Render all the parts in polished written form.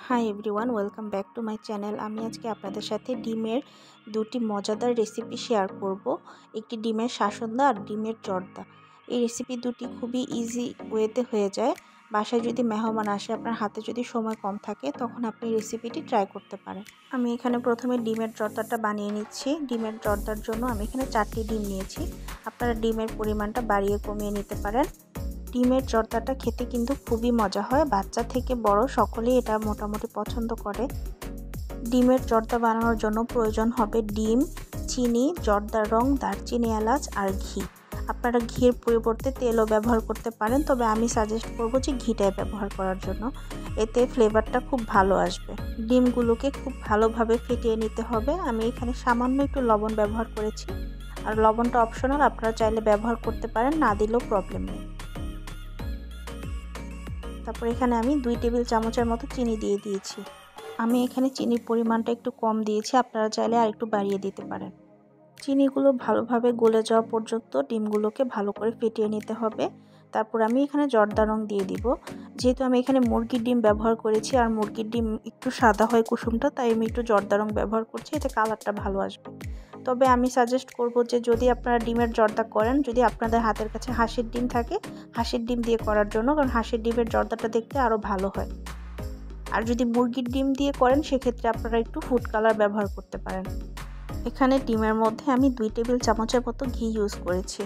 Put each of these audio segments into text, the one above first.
Hi everyone, welcome back to my channel. আমি আজকে আপনাদের সাথে ডিমের দুটি মজাদার রেসিপি শেয়ার করব। একটি ডিমের শাসনদা আর ডিমের জর্দা। এই রেসিপি দুটি খুবই ইজি ওয়েতে হয়ে যায়। বাসায় যদি মেহমান আসে, আপনার হাতে যদি সময় কম থাকে, তখন আপনি রেসিপিটি ট্রাই করতে পারেন। আমি এখানে প্রথমে ডিমের জর্দাটা বানিয়ে নিচ্ছি। ডিমের জর্দার জন্য আমি এখানে 4টি ডিম নিয়েছি। আপনারা ডিমের পরিমাণটা বাড়িয়ে কমিয়ে নিতে পারেন। ডিমের জর্দাটা খেতে কিন্তু খুবই মজা হয়, বাচ্চা থেকে বড় সকলেই এটা মোটামুটি পছন্দ করে। ডিমের জর্দা বানানোর জন্য প্রয়োজন হবে ডিম, চিনি, জর্দার রং, দারচিনি, এলাচ আর ঘি। আপনারা ঘির পরিবর্তে তেলও ব্যবহার করতে পারেন, তবে আমি সাজেস্ট করব যে ঘিটাই ব্যবহার করার জন্য, এতে ফ্লেভারটা খুব ভালো আসবে। ডিমগুলোকে খুব ভালোভাবে ফেটিয়ে নিতে হবে। আমি এখানে সামান্য একটু লবণ ব্যবহার করেছি, আর লবণটা অপশনাল, আপনারা চাইলে ব্যবহার করতে পারেন, না দিলেও প্রবলেম নেই। তারপর এখানে আমি 2 টেবিল চামচের মতো চিনি দিয়ে দিয়েছি। আমি এখানে চিনির পরিমাণটা একটু কম দিয়েছি, আপনারা চাইলে আর একটু বাড়িয়ে দিতে পারেন। চিনিগুলো ভালোভাবে গলে যাওয়া পর্যন্ত ডিমগুলোকে ভালো করে ফেটিয়ে নিতে হবে। তারপর আমি এখানে জর্দা রং দিয়ে দিব। যেহেতু আমি এখানে মুরগির ডিম ব্যবহার করেছি, আর মুরগির ডিম একটু সাদা হয় কুসুমটা, তাই আমি একটু জর্দা রং ব্যবহার করছি, এতে কালারটা ভালো আসবে। তবে আমি সাজেস্ট করব যে যদি আপনারা ডিমের জর্দা করেন, যদি আপনাদের হাতের কাছে হাঁসের ডিম থাকে, হাঁসের ডিম দিয়ে করার জন্য, কারণ হাঁসের ডিমের জর্দাটা দেখতে আরও ভালো হয়। আর যদি মুরগির ডিম দিয়ে করেন, সেক্ষেত্রে আপনারা একটু ফুড কালার ব্যবহার করতে পারেন। এখানে ডিমের মধ্যে আমি 2 টেবিল চামচের মতো ঘি ইউজ করেছি।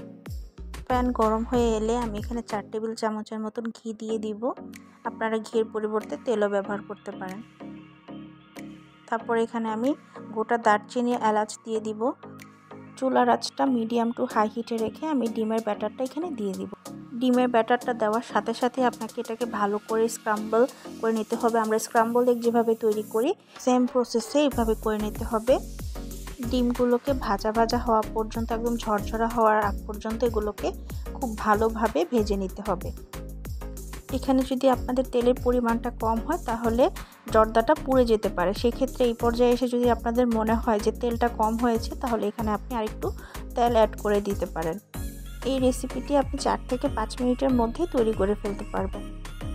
প্যান গরম হয়ে এলে আমি এখানে 4 টেবিল চামচের মতন ঘি দিয়ে দিব। আপনারা ঘির পরিবর্তে তেলও ব্যবহার করতে পারেন। তারপর এখানে আমি গোটা দারচিনি, এলাচ দিয়ে দিব। চুলার আঁচটা মিডিয়াম টু হাই হিটে রেখে আমি ডিমের ব্যাটারটা এখানে দিয়ে দিব। ডিমের ব্যাটারটা দেওয়ার সাথে সাথে আপনাকে এটাকে ভালো করে স্ক্রাম্বল করে নিতে হবে। আমরা স্ক্রাম্বল এগ যেভাবে তৈরি করি, সেম প্রসেসে এইভাবে করে নিতে হবে। ডিমগুলোকে ভাজা ভাজা হওয়া পর্যন্ত, একদম ঝরঝরা হওয়ার আগ পর্যন্ত এগুলোকে খুব ভালোভাবে ভেজে নিতে হবে। এখানে যদি আপনাদের তেলের পরিমাণটা কম হয়, তাহলে জর্দাটা পুড়ে যেতে পারে। সেক্ষেত্রে এই পর্যায়ে এসে যদি আপনাদের মনে হয় যে তেলটা কম হয়েছে, তাহলে এখানে আপনি আরেকটু তেল অ্যাড করে দিতে পারেন। এই রেসিপিটি আপনি 4 থেকে 5 মিনিটের মধ্যেই তৈরি করে ফেলতে পারবেন।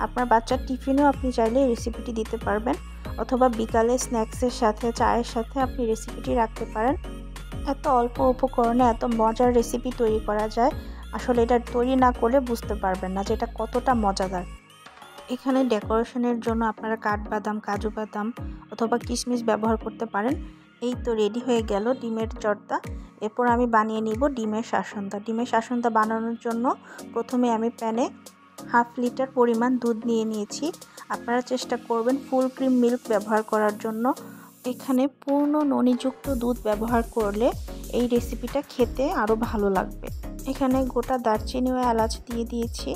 আপনার বাচ্চার টিফিনেও আপনি চাইলে এই রেসিপিটি দিতে পারবেন, অথবা বিকালে স্ন্যাক্সের সাথে, চায়ের সাথে আপনি রেসিপিটি রাখতে পারেন। এত অল্প উপকরণে এত মজার রেসিপি তৈরি করা যায়, আসলে এটা তৈরি না করলে বুঝতে পারবেন না যে এটা কতটা মজাদার। এখানে ডেকোরেশনের জন্য আপনারা কাঠবাদাম, কাজু বাদাম অথবা কিশমিশ ব্যবহার করতে পারেন। এই তো রেডি হয়ে গেল ডিমের জর্দা। এরপর আমি বানিয়ে নিব ডিমের শাসনদা। ডিমের শাসনদা বানানোর জন্য প্রথমে আমি প্যানে 1/2 লিটার পরিমাণ দুধ নিয়ে নিয়েছি। আপনারা চেষ্টা করবেন ফুল ক্রিম মিল্ক ব্যবহার করার জন্য। এখানে পূর্ণ ননিযুক্ত দুধ ব্যবহার করলে এই রেসিপিটা খেতে আরও ভালো লাগবে। এখানে গোটা দারচিনি ও এলাচ দিয়ে দিয়েছি।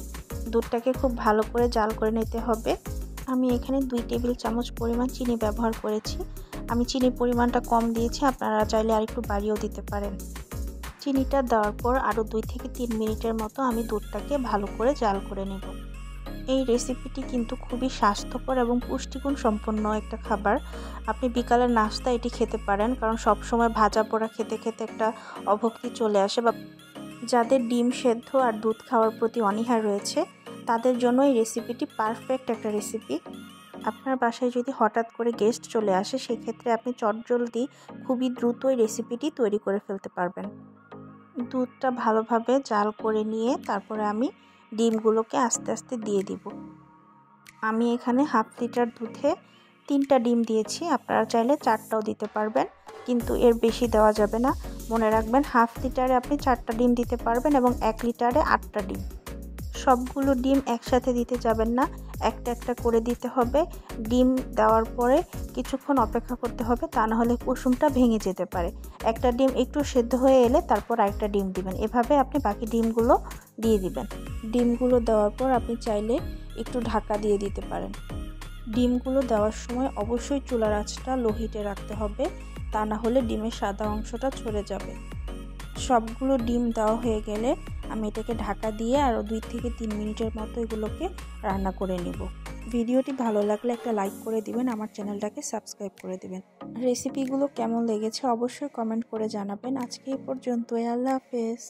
দুধটাকে খুব ভালো করে জাল করে নিতে হবে। আমি এখানে 2 টেবিল চামচ পরিমাণ চিনি ব্যবহার করেছি। আমি চিনির পরিমাণটা কম দিয়েছি, আপনারা চাইলে আরেকটু বাড়িয়েও দিতে পারেন। চিনিটা দেওয়ার পর আরও 2 থেকে 3 মিনিটের মতো আমি দুধটাকে ভালো করে জাল করে নেব। এই রেসিপিটি কিন্তু খুবই স্বাস্থ্যকর এবং পুষ্টিগুণ সম্পন্ন একটা খাবার। আপনি বিকালের নাস্তা এটি খেতে পারেন, কারণ সব সময় ভাজা পোড়া খেতে খেতে একটা অভক্তি চলে আসে, বা যাদের ডিম সেদ্ধ আর দুধ খাওয়ার প্রতি অনীহা রয়েছে, তাদের জন্য এই রেসিপিটি পারফেক্ট একটা রেসিপি। আপনার বাসায় যদি হঠাৎ করে গেস্ট চলে আসে, সেক্ষেত্রে আপনি চটজলদি খুবই দ্রুত এই রেসিপিটি তৈরি করে ফেলতে পারবেন। দুধটা ভালোভাবে জাল করে নিয়ে তারপরে আমি ডিমগুলোকে আস্তে আস্তে দিয়ে দিব। আমি এখানে 1/2 লিটার দুধে 3টা ডিম দিয়েছি। আপনারা চাইলে 4টাও দিতে পারবেন, কিন্তু এর বেশি দেওয়া যাবে না। মনে রাখবেন 1/2 লিটারে আপনি 4টা ডিম দিতে পারবেন এবং 1 লিটারে 8টা ডিম। সবগুলো ডিম একসাথে দিতে যাবেন না, একটা একটা করে দিতে হবে। ডিম দেওয়ার পরে কিছুক্ষণ অপেক্ষা করতে হবে, তা না হলে কুসুমটা ভেঙে যেতে পারে। একটা ডিম একটু সেদ্ধ হয়ে এলে তারপর আরেকটা ডিম দিবেন। এভাবে আপনি বাকি ডিমগুলো দিয়ে দিবেন। ডিমগুলো দেওয়ার পর আপনি চাইলে একটু ঢাকা দিয়ে দিতে পারেন। ডিমগুলো দেওয়ার সময় অবশ্যই চুলার আঁচটা লো হিটে রাখতে হবে, তা না হলে ডিমের সাদা অংশটা ছড়ে যাবে। সবগুলো ডিম দেওয়া হয়ে গেলে আমি এটাকে ঢাকা দিয়ে আরও 2 থেকে 3 মিনিটের মতো এগুলোকে রান্না করে নেব। ভিডিওটি ভালো লাগলে একটা লাইক করে দিবেন, আমার চ্যানেলটাকে সাবস্ক্রাইব করে দিবেন। রেসিপিগুলো কেমন লেগেছে অবশ্যই কমেন্ট করে জানাবেন। আজকে এই পর্যন্তই। আল্লাহ হাফেজ।